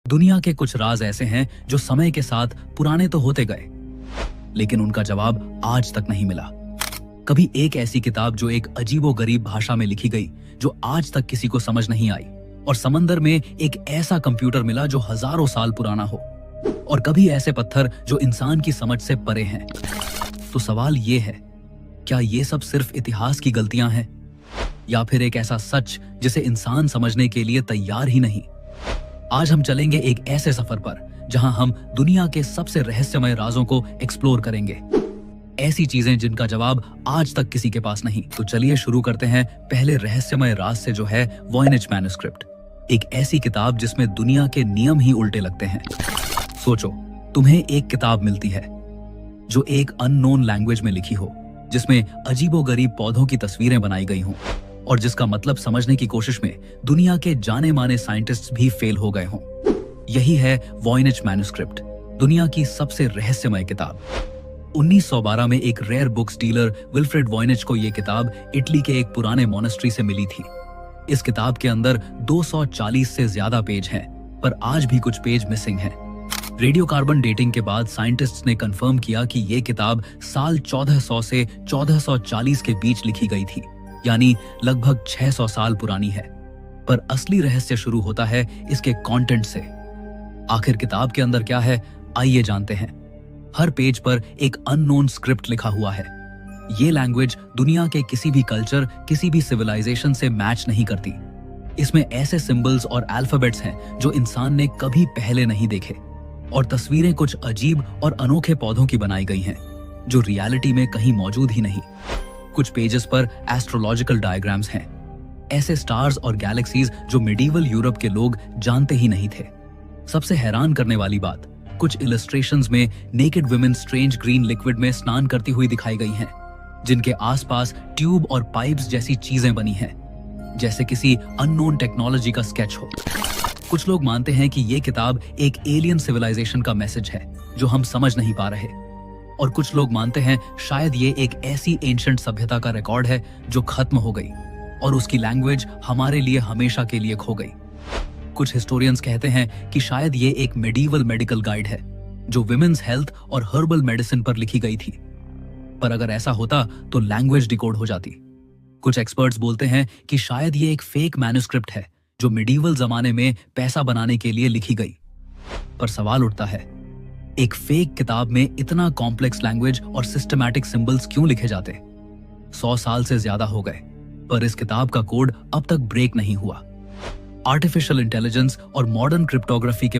दुनिया के कुछ राज ऐसे हैं जो समय के साथ पुराने तो होते गए, लेकिन उनका जवाब आज तक नहीं मिला। कभी एक ऐसी किताब जो एक अजीबोगरीब भाषा में लिखी गई जो आज तक किसी को समझ नहीं आई, और समंदर में एक ऐसा कंप्यूटर मिला जो हजारों साल पुराना हो, और कभी ऐसे पत्थर जो इंसान की समझ से परे हैं। तो सवाल ये है, क्या ये सब सिर्फ इतिहास की गलतियां हैं, या फिर एक ऐसा सच जिसे इंसान समझने के लिए तैयार ही नहीं? आज हम चलेंगे एक ऐसे सफर पर जहां हम दुनिया के सबसे रहस्यमय राजों को एक्सप्लोर करेंगे, ऐसी चीजें जिनका जवाब आज तक किसी के पास नहीं। तो चलिए शुरू करते हैं पहले रहस्यमय राज से, जो है वॉयनेज मैन्युस्क्रिप्ट, एक ऐसी किताब जिसमें दुनिया के नियम ही उल्टे लगते हैं। सोचो, तुम्हें एक किताब मिलती है जो एक अननोन लैंग्वेज में लिखी हो, जिसमें अजीबोगरीब पौधों की तस्वीरें बनाई गई हों, और जिसका मतलब समझने की कोशिश में दुनिया के जाने माने साइंटिस्ट्स भी फेल हो गए हों। यही है वॉयनेज मैन्युस्क्रिप्ट, दुनिया की सबसे रहस्यमय किताब। 1912 में एक रेयर बुक्स डीलर विल्फ्रेड वॉयनेज को यह किताब इटली के एक पुराने मोनेस्ट्री से मिली थी। इस किताब के अंदर 240 से ज्यादा पेज हैं, पर आज भी कुछ पेज मिसिंग हैं। रेडियोकार्बन डेटिंग के बाद साइंटिस्ट्स ने कंफर्म किया कि यह किताब साल 1400 से 1440 के बीच लिखी गई थी, यानी लगभग 600 साल पुरानी है। पर असली रहस्य शुरू होता है इसके कंटेंट से। आखिर किताब के अंदर क्या है, आइए जानते हैं। हर पेज पर एक अननोन स्क्रिप्ट लिखा हुआ है। ये लैंग्वेज दुनिया के किसी भी कल्चर, किसी भी सिविलाइजेशन से मैच नहीं करती। इसमें ऐसे सिंबल्स और अल्फाबेट्स हैं जो इंसान ने कभी पहले नहीं देखे, और तस्वीरें कुछ अजीब और अनोखे पौधों की बनाई गई हैं जो रियलिटी में कहीं मौजूद ही नहीं। कुछ पेजेस पर एस्ट्रोलॉजिकल डायग्राम्स हैं, ऐसे स्टार्स और गैलेक्सीज जो मिडीवल यूरोप के लोग जानते ही नहीं थे। सबसे हैरान करने वाली बात, कुछ इलस्ट्रेशंस में naked women strange green liquid में स्नान करती हुई दिखाई गई हैं, जिनके आसपास ट्यूब और पाइप्स जैसी चीजें बनी हैं, जैसे किसी अननोन टेक्नोलॉजी का स्केच हो। कुछ लोग मानते हैं कि यह किताब एक एलियन सिविलाइजेशन का मैसेज है जो हम समझ नहीं पा रहे, और कुछ लोग मानते हैं शायद ये एक ऐसी एंशिएंट सभ्यता का रिकॉर्ड है जो खत्म हो गई, और उसकी लैंग्वेज हमारे लिए हमेशा के लिए खो गई। कुछ हिस्टोरियंस कहते हैं कि शायद ये एक मेडिवल मेडिकल गाइड है जो विमेन्स हेल्थ और हर्बल मेडिसिन पर लिखी गई थी, पर अगर ऐसा होता तो लैंग्वेज डिकोड हो जाती। कुछ एक्सपर्ट्स बोलते हैं कि शायद ये एक फेक मैन्युस्क्रिप्ट है जो मिडीवल जमाने में पैसा बनाने के लिए लिखी गई। पर सवाल उठता है, एक फेक किताब में इतना कॉम्प्लेक्स लैंग्वेज और सिस्टमैटिक सिंबल्स क्यों लिखे जाते? 100 साल से ज्यादा हो गए, पर इस किताब का कोड अब तक ब्रेक नहीं हुआ। आर्टिफिशियल इंटेलिजेंस और मॉडर्न क्रिप्टोग्राफी के